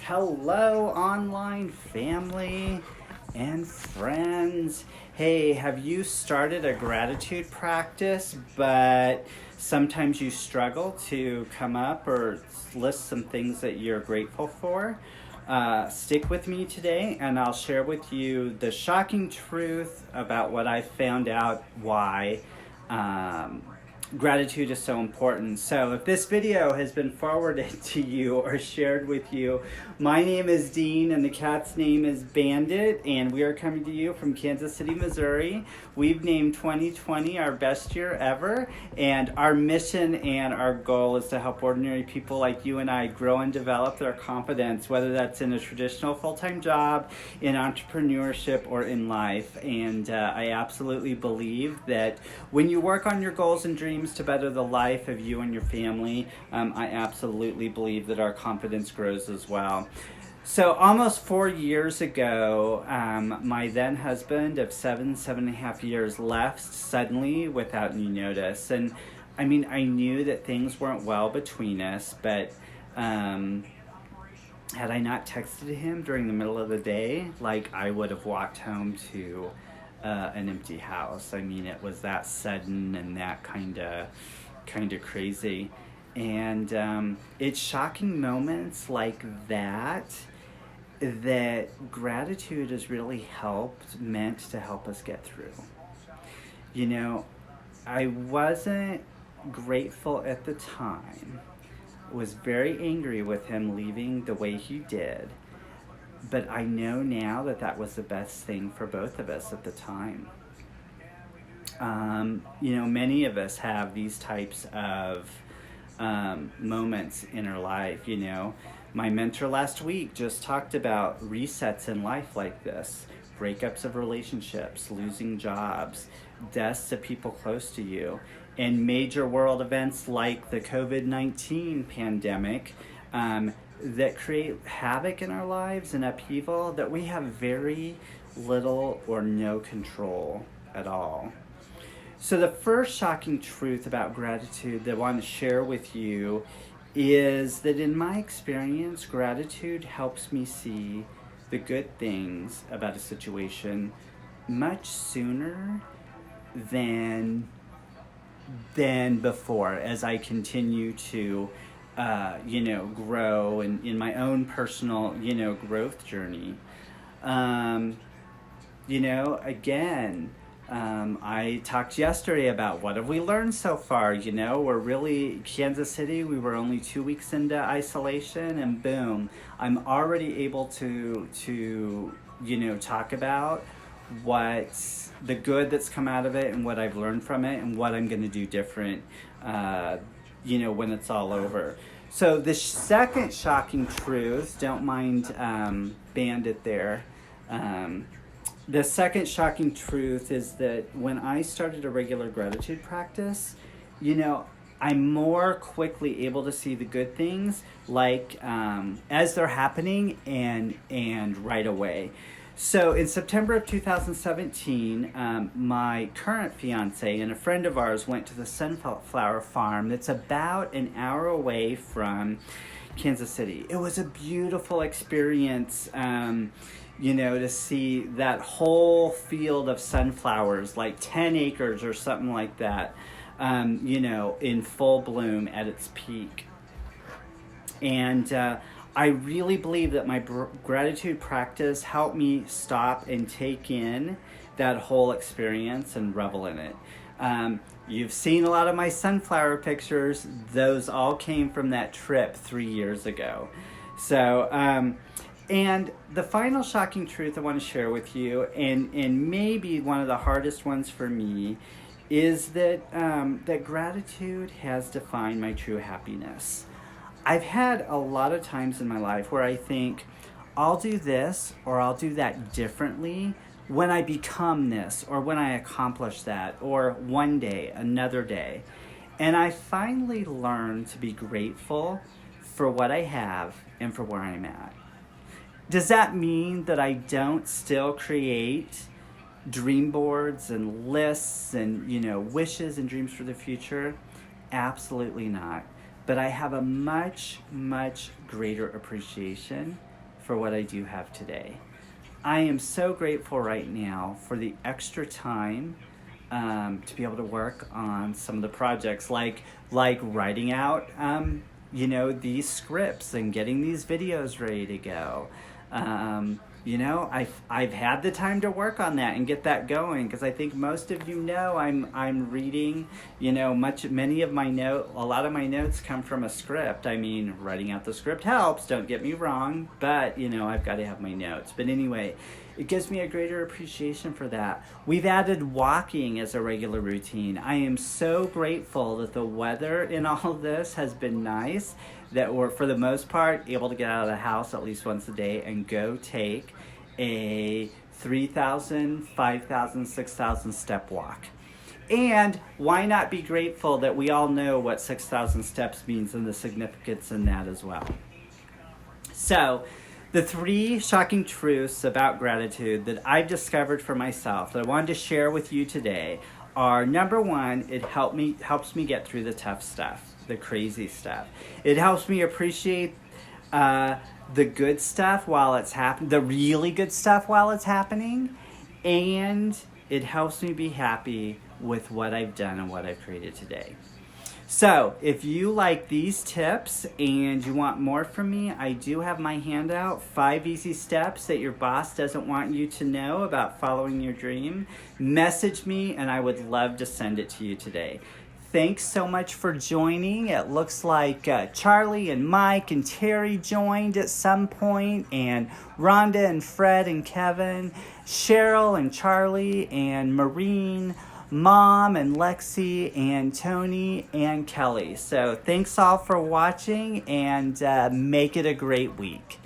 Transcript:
Hello, online family and friends. Hey, have you started a gratitude practice, but sometimes you struggle to come up or list some things that you're grateful for? Stick with me today, and I'll share with you the shocking truth about what I found out why. Um, Gratitude is so important. So, if this video has been forwarded to you or shared with you, my name is Dean and the cat's name is Bandit, and we are coming to you from Kansas City, Missouri. We've named 2020 our best year ever, and our mission and our goal is to help ordinary people like you and I grow and develop their confidence, whether that's in a traditional full-time job, in entrepreneurship, or in life. And I absolutely believe that when you work on your goals and dreams to better the life of you and your family, I absolutely believe that our confidence grows as well. So almost 4 years ago, my then husband of seven and a half years left suddenly without any notice. And I mean, I knew that things weren't well between us, but had I not texted him during the middle of the day, like I would have walked home to an empty house. I mean, it was that sudden and that kind of crazy. And it's shocking moments like that gratitude has really meant to help us get through. You know, I wasn't grateful at the time, was very angry with him leaving the way he did, but I know now that that was the best thing for both of us at the time. Many of us have these types of moments in our life. My mentor last week just talked about resets in life like this: breakups of relationships, losing jobs, deaths of people close to you, and major world events like the COVID-19 pandemic that create havoc in our lives and upheaval that we have very little or no control at all. So the first shocking truth about gratitude that I want to share with you is that in my experience, gratitude helps me see the good things about a situation much sooner than before, as I continue to grow in my own personal, growth journey. I talked yesterday about what have we learned so far. We're really, Kansas City, we were only 2 weeks into isolation, and boom, I'm already able to talk about what's the good that's come out of it and what I've learned from it and what I'm going to do different, when it's all over. So the second shocking truth, don't mind Bandit there, the second shocking truth is that when I started a regular gratitude practice, I'm more quickly able to see the good things like as they're happening and right away. So in September of 2017, my current fiance and a friend of ours went to the sunflower farm that's about an hour away from Kansas City. It was a beautiful experience, to see that whole field of sunflowers, like 10 acres or something like that, in full bloom at its peak. And I really believe that my gratitude practice helped me stop and take in that whole experience and revel in it. You've seen a lot of my sunflower pictures. Those all came from that trip 3 years ago. So, and the final shocking truth I want to share with you, and maybe one of the hardest ones for me, is that that gratitude has defined my true happiness. I've had a lot of times in my life where I think, I'll do this or I'll do that differently when I become this or when I accomplish that or one day, another day. And I finally learned to be grateful for what I have and for where I'm at. Does that mean that I don't still create dream boards and lists and, wishes and dreams for the future? Absolutely not. But I have a much, much greater appreciation for what I do have today. I am so grateful right now for the extra time to be able to work on some of the projects, like writing out, these scripts and getting these videos ready to go. I've had the time to work on that and get that going, because I think most of you know I'm reading, a lot of my notes come from a script. I mean, writing out the script helps, don't get me wrong, but I've got to have my notes. But anyway, it gives me a greater appreciation for that. We've added walking as a regular routine. I am so grateful that the weather in all of this has been nice, that we're, for the most part, able to get out of the house at least once a day and go take a 3,000, 5,000, 6,000 step walk. And why not be grateful that we all know what 6,000 steps means and the significance in that as well. So, the 3 shocking truths about gratitude that I've discovered for myself that I wanted to share with you today are, number 1, it helps me get through the tough stuff, the crazy stuff. It helps me appreciate the good stuff while it's happening, the really good stuff while it's happening, and it helps me be happy with what I've done and what I've created today. So, if you like these tips and you want more from me, I do have my handout, 5 easy steps that your boss doesn't want you to know about following your dream. Message me and I would love to send it to you today. Thanks so much for joining. It looks like Charlie and Mike and Terry joined at some point, and Rhonda and Fred and Kevin, Cheryl and Charlie and Maureen, Mom and Lexi and Tony and Kelly. So thanks all for watching, and make it a great week.